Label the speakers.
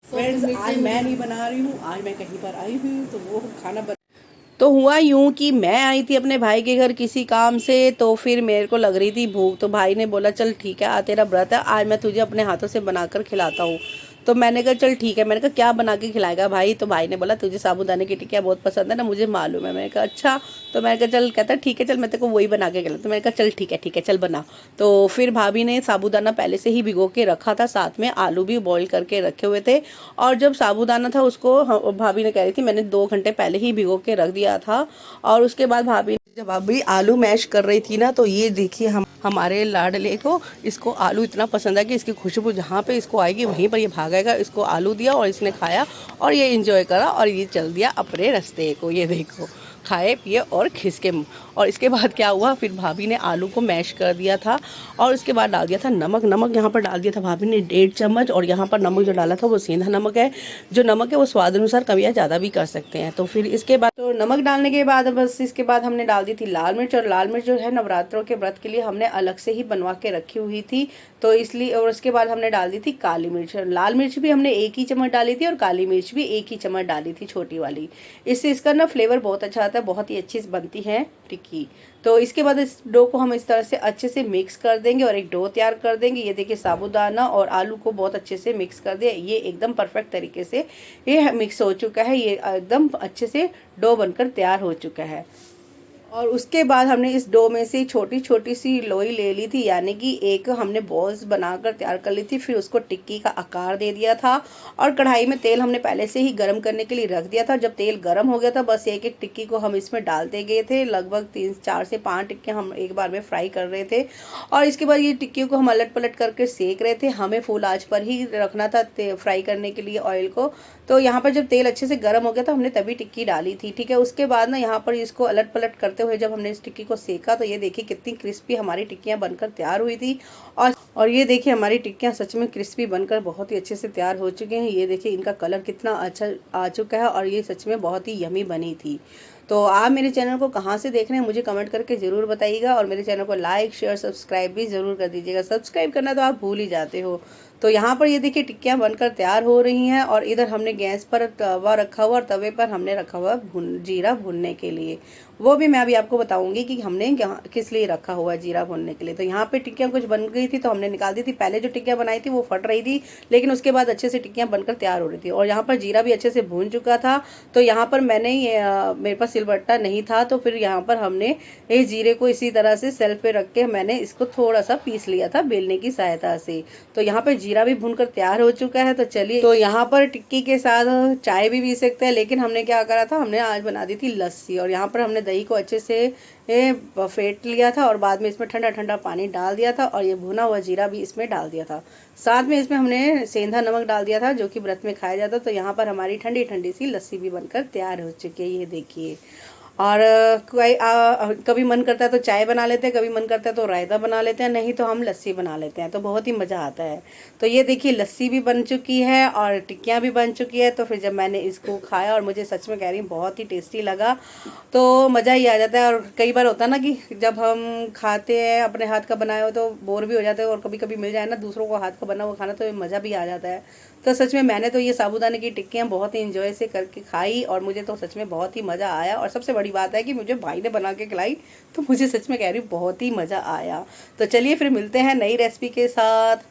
Speaker 1: Friends, आज मैं नहीं बना रही हूँ, आज मैं कहीं पर आई हुई हूँ तो वो खाना बना। तो हुआ यूं कि मैं आई थी अपने भाई के घर किसी काम से, तो फिर मेरे को लग रही थी भूख, तो भाई ने बोला चल ठीक है, तेरा व्रत है, आज मैं तुझे अपने हाथों से बनाकर खिलाता हूँ। तो मैंने कहा चल ठीक है। मैंने कहा क्या बना के खिलाएगा भाई? तो भाई ने बोला तुझे साबूदाने की टिक्कियाँ बहुत पसंद है ना, मुझे मालूम है। मैंने कहा अच्छा। तो मैंने कहा चल, कहता ठीक है चल मैं तेरे को वही बना के खिला। तो मैंने कहा चल ठीक है चल बना। तो फिर भाभी ने साबूदाना पहले से ही भिगो के रखा था, साथ में आलू भी बॉईल करके रखे हुए थे। और जब साबूदाना था उसको भाभी ने कह रही थी मैंने 2 घंटे पहले ही भिगो के रख दिया था। और उसके बाद जब भाभी आलू मैश कर रही थी ना, तो ये देखिए हम हमारे लाडले को, इसको आलू इतना पसंद है कि इसकी खुशबू जहाँ पे इसको आएगी वहीं पर ये भागेगा। इसको आलू दिया और इसने खाया और ये इंजॉय करा और ये चल दिया अपने रास्ते को। ये देखो, खाए पिए और खिसके। और इसके बाद क्या हुआ, फिर भाभी ने आलू को मैश कर दिया था और उसके बाद डाल दिया था नमक। नमक यहाँ पर डाल दिया था भाभी ने 1.5 चम्मच, और यहाँ पर नमक जो डाला था वो सेंधा नमक है। जो नमक है वो स्वाद अनुसार कम या ज़्यादा भी कर सकते हैं। तो फिर इसके बाद तो नमक डालने के बाद बस इसके बाद हमने डाल दी थी लाल मिर्च। और लाल मिर्च जो है नवरात्रों के व्रत के लिए हमने अलग से ही बनवा के रखी हुई थी, तो इसलिए। और उसके बाद हमने डाल दी थी काली मिर्च। लाल मिर्च भी हमने 1 ही चम्मच डाली थी और काली मिर्च भी 1 ही चम्मच डाली थी, छोटी वाली। इससे इसका ना फ्लेवर बहुत अच्छा आता है, बहुत ही अच्छी बनती है टिक्की। तो इसके बाद इस डो को हम इस तरह से अच्छे से मिक्स कर देंगे और एक डो तैयार कर देंगे। ये देखिए साबूदाना और आलू को बहुत अच्छे से मिक्स कर दिया, ये एकदम परफेक्ट तरीके से ये मिक्स हो चुका है। ये एकदम अच्छे से डो बनकर तैयार हो चुका है। और उसके बाद हमने इस डो में से छोटी छोटी सी लोई ले ली थी, यानी कि एक हमने बॉल्स बनाकर तैयार कर ली थी। फिर उसको टिक्की का आकार दे दिया था और कढ़ाई में तेल हमने पहले से ही गर्म करने के लिए रख दिया था। जब तेल गर्म हो गया था, बस एक एक टिक्की को हम इसमें डालते गए थे। लगभग 4 से 5 टिक्कियाँ हम एक बार में फ्राई कर रहे थे। और इसके बाद ये टिक्कियों को हम अलट पलट करके सेक रहे थे। हमें फुल आँच पर ही रखना था फ्राई करने के लिए ऑयल को। तो यहाँ पर जब तेल अच्छे से गर्म हो गया था, हमने तभी टिक्की डाली थी, ठीक है। उसके बाद ना यहाँ पर इसको अलट पलट करते हुए जब हमने इस टिक्की को सेका, तो ये देखिए कितनी क्रिस्पी हमारी टिक्कियाँ बनकर तैयार हुई थी। और ये देखिए हमारी टिक्कियाँ सच में क्रिस्पी बनकर बहुत ही अच्छे से तैयार हो चुके हैं। ये देखिए इनका कलर कितना अच्छा आ चुका है और ये सच में बहुत ही यमी बनी थी। तो आप मेरे चैनल को कहाँ से देख रहे हैं मुझे कमेंट करके ज़रूर बताइएगा, और मेरे चैनल को लाइक शेयर सब्सक्राइब भी ज़रूर कर दीजिएगा। सब्सक्राइब करना तो आप भूल ही जाते हो। तो यहाँ पर ये देखिए टिक्कियाँ बनकर तैयार हो रही हैं, और इधर हमने गैस पर तवा रखा हुआ और तवे पर हमने रखा हुआ जीरा भूनने के लिए। वो भी मैं अभी आपको बताऊंगी कि हमने किस लिए रखा हुआ है जीरा भूनने के लिए। तो यहाँ पे टिक्कियाँ कुछ बन गई थी तो हमने निकाल दी थी। पहले जो टिक्कियाँ बनाई थी वो फट रही थी, लेकिन उसके बाद अच्छे से टिक्कियाँ बनकर तैयार हो रही थी। और यहाँ पर जीरा भी अच्छे से भून चुका था। तो यहाँ पर मैंने मेरे पास सिलबट्टा नहीं था, तो फिर यहाँ पर हमने इस जीरे को इसी तरह से सेल पे रख के मैंने इसको थोड़ा सा पीस लिया था बेलने की सहायता से। तो यहाँ पर जीरा भी भूनकर तैयार हो चुका है। तो चलिए, तो यहाँ पर टिक्की के साथ चाय भी पी सकते हैं, लेकिन हमने क्या करा था, हमने आज बना दी थी लस्सी। और यहाँ पर हमने दही को अच्छे से फेंट लिया था और बाद में इसमें ठंडा ठंडा पानी डाल दिया था और ये भुना हुआ जीरा भी इसमें डाल दिया था। साथ में इसमें हमने सेंधा नमक डाल दिया था, जो कि व्रत में खाया जाता। तो यहाँ पर हमारी ठंडी ठंडी सी लस्सी भी बनकर तैयार हो चुकी है, ये देखिए। और कोई कभी मन करता है तो चाय बना लेते हैं, कभी मन करता है तो रायता बना लेते हैं, नहीं तो हम लस्सी बना लेते हैं, तो बहुत ही मज़ा आता है। तो ये देखिए लस्सी भी बन चुकी है और टिक्कियाँ भी बन चुकी है। तो फिर जब मैंने इसको खाया, और मुझे सच में कह रही हूँ बहुत ही टेस्टी लगा, तो मज़ा ही आ जाता है। और कई बार होता है ना कि जब हम खाते हैं अपने हाथ का बनाया हो तो बोर भी हो जाते हैं, और कभी कभी मिल जाए ना दूसरों को हाथ का बना हुआ खाना, तो मज़ा भी आ जाता है। तो सच में मैंने तो ये साबूदाने की टिक्कियाँ बहुत ही इंजॉय से करके खाई, और मुझे तो सच में बहुत ही मज़ा आया। और सबसे बड़ी बात है कि मुझे भाई ने बना के खिलाई, तो मुझे सच में कह रही हूँ बहुत ही मज़ा आया। तो चलिए फिर मिलते हैं नई रेसिपी के साथ।